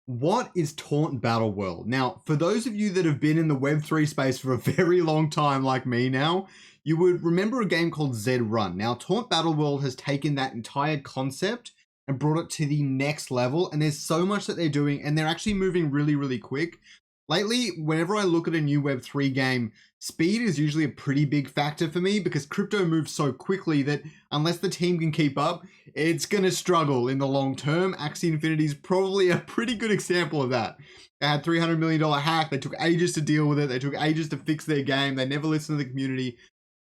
What is Taunt Battleworld? Now, for those of you that have been in the Web3 space for a very long time, like me now, you would remember a game called Zed Run. Now, Taunt Battleworld has taken that entire concept and brought it to the next level, and there's so much that they're doing, and they're actually moving really, really quick. Lately, whenever I look at a new Web3 game, speed is usually a pretty big factor for me because crypto moves so quickly that unless the team can keep up, it's going to struggle in the long term. Axie Infinity is probably a pretty good example of that. They had $300 million hack. They took ages to deal with it. They took ages to fix their game. They never listened to the community.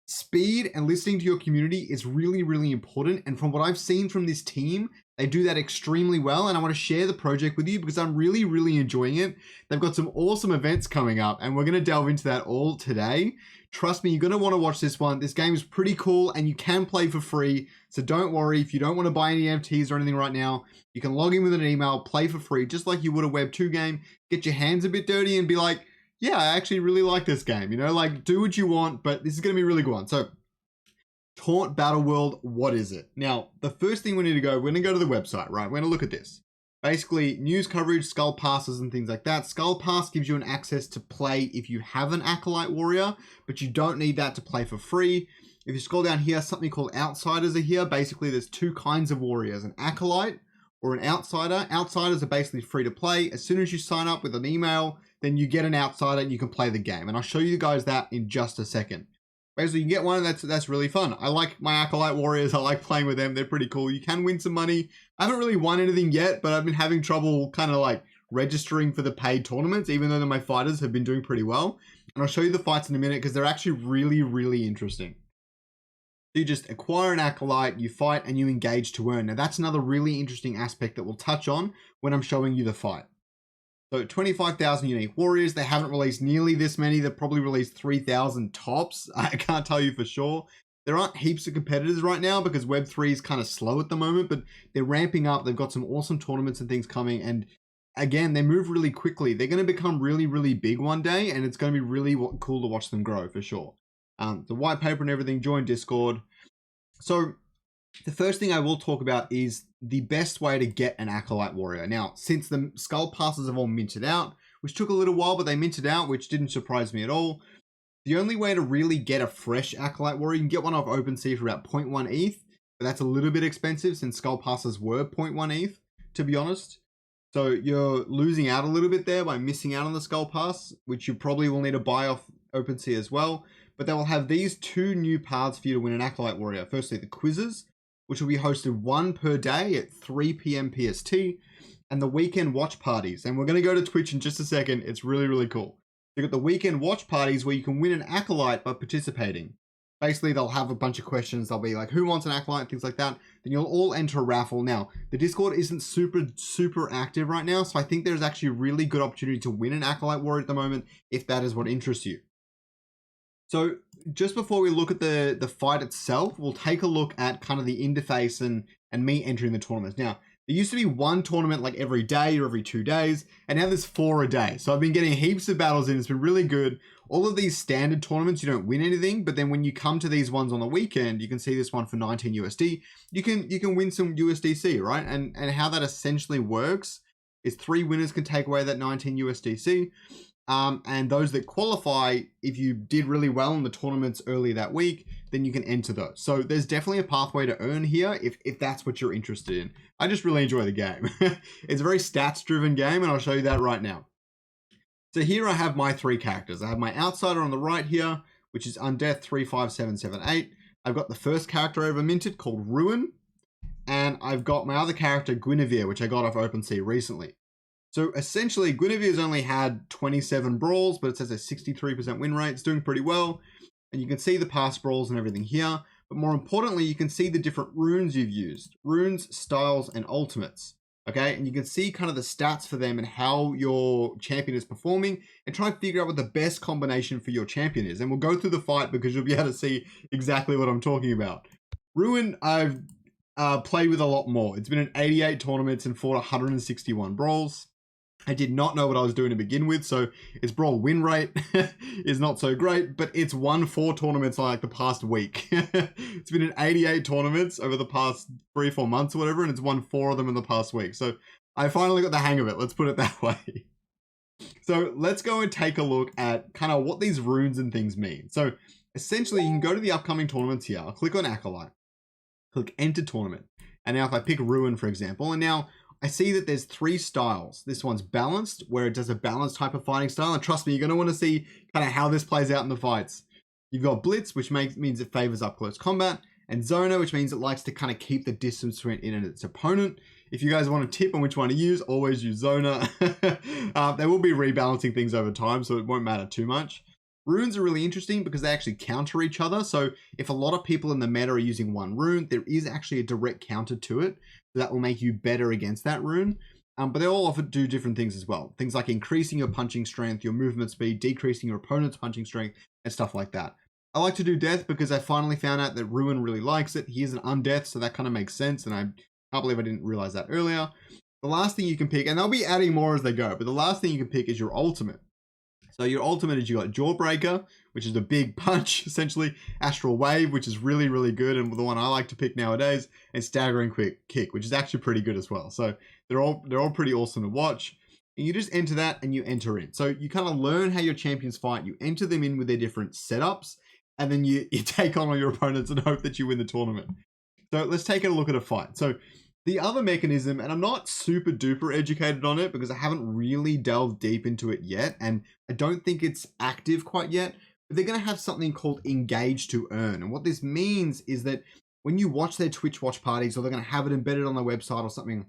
Speed and listening to your community is really, really important. And from what I've seen from this team, they do that extremely well. And I want to share the project with you because I'm really, really enjoying it. They've got some awesome events coming up and we're going to delve into that all today. Trust me, you're going to want to watch this one. This game is pretty cool and you can play for free. So don't worry if you don't want to buy any NFTs or anything right now. You can log in with an email, play for free, just like you would a Web 2 game. Get your hands a bit dirty and be like, yeah, I actually really like this game. You know, like do what you want, but this is going to be a really good one. So Taunt Battleworld, what is it? Now, the first thing we need to go, we're going to go to the website, right? We're going to look at this. Basically, news coverage, skull passes and things like that. Skull pass gives you an access to play if you have an Acolyte Warrior, but you don't need that to play for free. If you scroll down here, something called Outsiders are here. Basically, there's two kinds of warriors, an Acolyte or an Outsider. Outsiders are basically free to play. As soon as you sign up with an email, then you get an Outsider and you can play the game. And I'll show you guys that in just a second. Basically, you can get one that's really fun. I like my Acolyte Warriors. I like playing with them. They're pretty cool. You can win some money. I haven't really won anything yet, but I've been having trouble kind of like registering for the paid tournaments, even though my fighters have been doing pretty well. And I'll show you the fights in a minute because they're actually really, really interesting. You just acquire an Acolyte, you fight, and you engage to earn. Now, that's another really interesting aspect that we'll touch on when I'm showing you the fight. So 25,000 unique warriors. They haven't released nearly this many. They've probably released 3,000 tops. I can't tell you for sure. There aren't heaps of competitors right now because Web3 is kind of slow at the moment, but they're ramping up. They've got some awesome tournaments and things coming. And again, they move really quickly. They're going to become really, really big one day, and it's going to be really cool to watch them grow for sure. The white paper and everything, join Discord. So the first thing I will talk about is the best way to get an Acolyte Warrior. Now, since the skull passes have all minted out, which took a little while, but they minted out, which didn't surprise me at all. The only way to really get a fresh Acolyte Warrior, you can get one off OpenSea for about 0.1 ETH, but that's a little bit expensive since skull passes were 0.1 ETH, to be honest. So you're losing out a little bit there by missing out on the skull pass, which you probably will need to buy off OpenSea as well. But they will have these two new paths for you to win an Acolyte Warrior. Firstly, the quizzes, which will be hosted one per day at 3 p.m. PST, and the weekend watch parties. And we're going to go to Twitch in just a second. It's really, really cool. You've got the weekend watch parties where you can win an Acolyte by participating. Basically, they'll have a bunch of questions. They'll be like, who wants an Acolyte, things like that. Then you'll all enter a raffle. Now, the Discord isn't super active right now, so I think there's actually a really good opportunity to win an Acolyte Warrior at the moment if that is what interests you. So just before we look at the fight itself, we'll take a look at kind of the interface and me entering the tournaments. Now, there used to be one tournament like every day or every 2 days, and now there's 4 a day. So I've been getting heaps of battles in. It's been really good. All of these standard tournaments, you don't win anything, but then when you come to these ones on the weekend, you can see this one for 19 USD. You can win some USDC, right? And how that essentially works is 3 winners can take away that 19 USDC. And those that qualify, if you did really well in the tournaments early that week, then you can enter those. So there's definitely a pathway to earn here if that's what you're interested in. I just really enjoy the game. It's a very stats-driven game, and I'll show you that right now. So here I have my 3 characters. I have my Outsider on the right here, which is Undeath 35778. I've got the first character I ever minted called Ruin, and I've got my other character Guinevere, which I got off OpenSea recently. So essentially, Guinevere's only had 27 brawls, but it says a 63% win rate. It's doing pretty well. And you can see the past brawls and everything here. But more importantly, you can see the different runes you've used. Runes, styles, and ultimates. Okay, and you can see kind of the stats for them and how your champion is performing and try and figure out what the best combination for your champion is. And we'll go through the fight because you'll be able to see exactly what I'm talking about. Ruin, I've played with a lot more. It's been in 88 tournaments and fought 161 brawls. I did not know what I was doing to begin with, so its brawl win rate is not so great, but it's won 4 tournaments like the past week. It's been in 88 tournaments over the past 3 or 4 months or whatever, and it's won 4 of them in the past week. So I finally got the hang of it. Let's put it that way. So let's go and take a look at kind of what these runes and things mean. So essentially, you can go to the upcoming tournaments here. I'll click on Acolyte, click Enter Tournament. And now if I pick Ruin, for example, and now I see that there's 3 styles. This one's balanced, where it does a balanced type of fighting style. And trust me, you're going to want to see kind of how this plays out in the fights. You've got Blitz, which means it favors up close combat, and Zona, which means it likes to kind of keep the distance between it and its opponent. If you guys want a tip on which one to use, always use Zona. They will be rebalancing things over time, so it won't matter too much. Runes are really interesting because they actually counter each other. So if a lot of people in the meta are using one rune, there is actually a direct counter to it. So that will make you better against that rune. But they all often do different things as well. Things like increasing your punching strength, your movement speed, decreasing your opponent's punching strength, and stuff like that. I like to do Death because I finally found out that Ruin really likes it. He is an undeath, so that kind of makes sense. And I can't believe I didn't realize that earlier. The last thing you can pick, and they'll be adding more as they go, but the last thing you can pick is your ultimate. So your ultimate is you got Jawbreaker, which is a big punch, essentially. Astral Wave, which is really, really good, and the one I like to pick nowadays, and Staggering Quick Kick, which is actually pretty good as well. So they're all pretty awesome to watch. And you just enter that and you enter in. So you kind of learn how your champions fight. You enter them in with their different setups, and then you take on all your opponents and hope that you win the tournament. So let's take a look at a fight. So the other mechanism, and I'm not super duper educated on it because I haven't really delved deep into it yet, and I don't think it's active quite yet, but they're going to have something called Engage to Earn. And what this means is that when you watch their Twitch watch parties, or they're going to have it embedded on their website or something,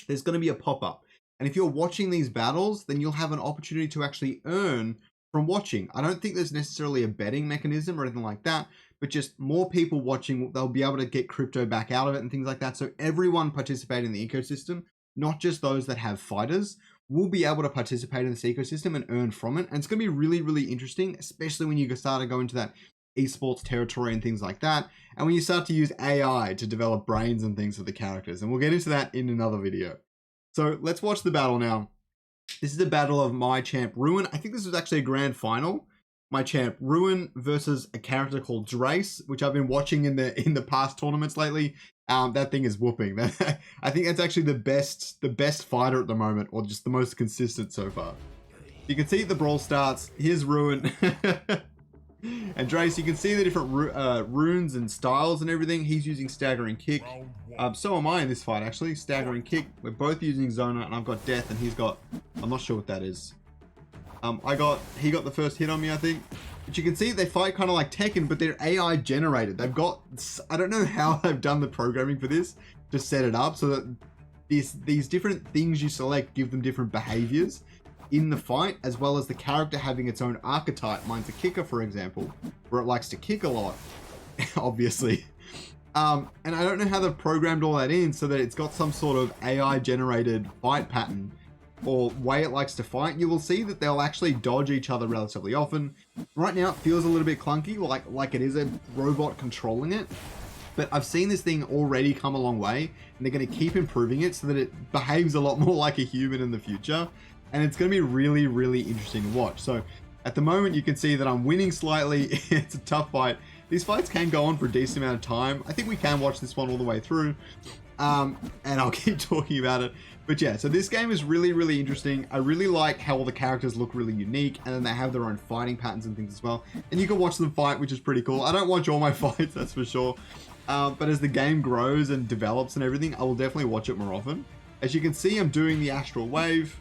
there's going to be a pop-up. And if you're watching these battles, then you'll have an opportunity to actually earn from watching. I don't think there's necessarily a betting mechanism or anything like that, but just more people watching, they'll be able to get crypto back out of it and things like that. So everyone participating in the ecosystem, not just those that have fighters, will be able to participate in this ecosystem and earn from it. And it's going to be really, really interesting, especially when you start to go into that esports territory and things like that. And when you start to use AI to develop brains and things for the characters. And we'll get into that in another video. So let's watch the battle now. This is the battle of my champ Ruin. I think this was actually a grand final. My champ Ruin versus a character called Drace, which I've been watching in the past tournaments lately. That thing is whooping. I think that's actually the best fighter at the moment, or just the most consistent so far. You can see the brawl starts. Here's Ruin. And Drace, you can see the different runes and styles and everything. He's using Staggering Kick. So am I in this fight, actually. Staggering Kick. We're both using Zona, and I've got Death, and he's got... I'm not sure what that is. He got the first hit on me, I think. But you can see they fight kind of like Tekken, but they're AI generated. They've got... I don't know how they've done the programming for this to set it up so that these different things you select give them different behaviors in the fight, as well as the character having its own archetype. Mine's a kicker, for example, where it likes to kick a lot, obviously. And I don't know how they've programmed all that in so that it's got some sort of AI generated fight pattern or way it likes to fight. You will see that they'll actually dodge each other relatively often. Right now it feels a little bit clunky, like it is a robot controlling it. But I've seen this thing already come a long way, and they're going to keep improving it so that it behaves a lot more like a human in the future. And it's going to be really, really interesting to watch. So at the moment, you can see that I'm winning slightly. It's a tough fight. These fights can go on for a decent amount of time. I think we can watch this one all the way through. And I'll keep talking about it. But yeah, so this game is really, really interesting. I really like how all the characters look really unique, and then they have their own fighting patterns and things as well. And you can watch them fight, which is pretty cool. I don't watch all my fights, that's for sure. But as the game grows and develops and everything, I will definitely watch it more often. As you can see, I'm doing the Astral Wave.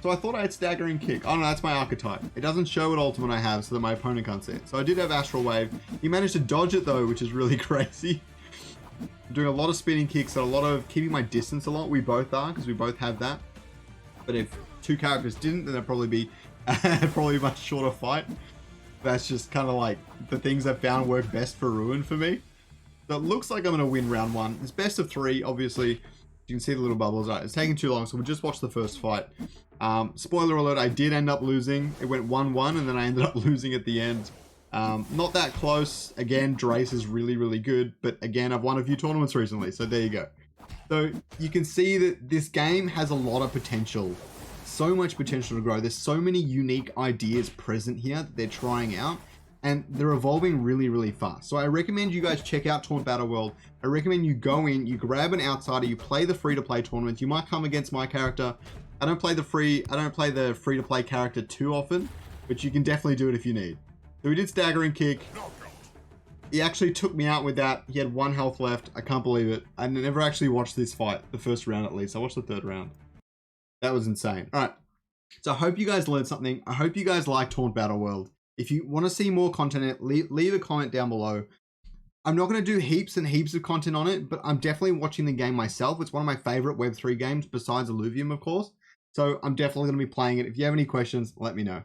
So I thought I had Staggering Kick. Oh no, that's my archetype. It doesn't show what ultimate I have so that my opponent can't see it. So I did have Astral Wave. He managed to dodge it though, which is really crazy. I'm doing a lot of spinning kicks and a lot of keeping my distance a lot. We both are, because we both have that. But if two characters didn't, then it'd probably be probably a much shorter fight. That's just kind of like the things I've found work best for Ruin for me. So it looks like I'm going to win round one. It's best of 3, obviously. You can see the little bubbles. Right, it's taking too long, so we'll just watch the first fight. Spoiler alert, I did end up losing. It went 1-1, and then I ended up losing at the end. Not that close. Again, Drace is really, really good. But again, I've won a few tournaments recently, so there you go. So you can see that this game has a lot of potential. So much potential to grow. There's so many unique ideas present here that they're trying out. and they're evolving really, really fast. So I recommend you guys check out Taunt Battleworld. I recommend you go in, you grab an outsider, you play the free-to-play tournaments. You might come against my character. I don't play the free-to-play character too often, but you can definitely do it if you need. So we did staggering kick. He actually took me out with that. He had 1 health left. I can't believe it. I never actually watched this fight, the first round at least. I watched the 3rd round. That was insane. All right. So I hope you guys learned something. I hope you guys like Taunt Battleworld. If you want to see more content, leave a comment down below. I'm not going to do heaps and heaps of content on it, but I'm definitely watching the game myself. It's one of my favorite Web3 games besides Illuvium, of course. So I'm definitely going to be playing it. If you have any questions, let me know.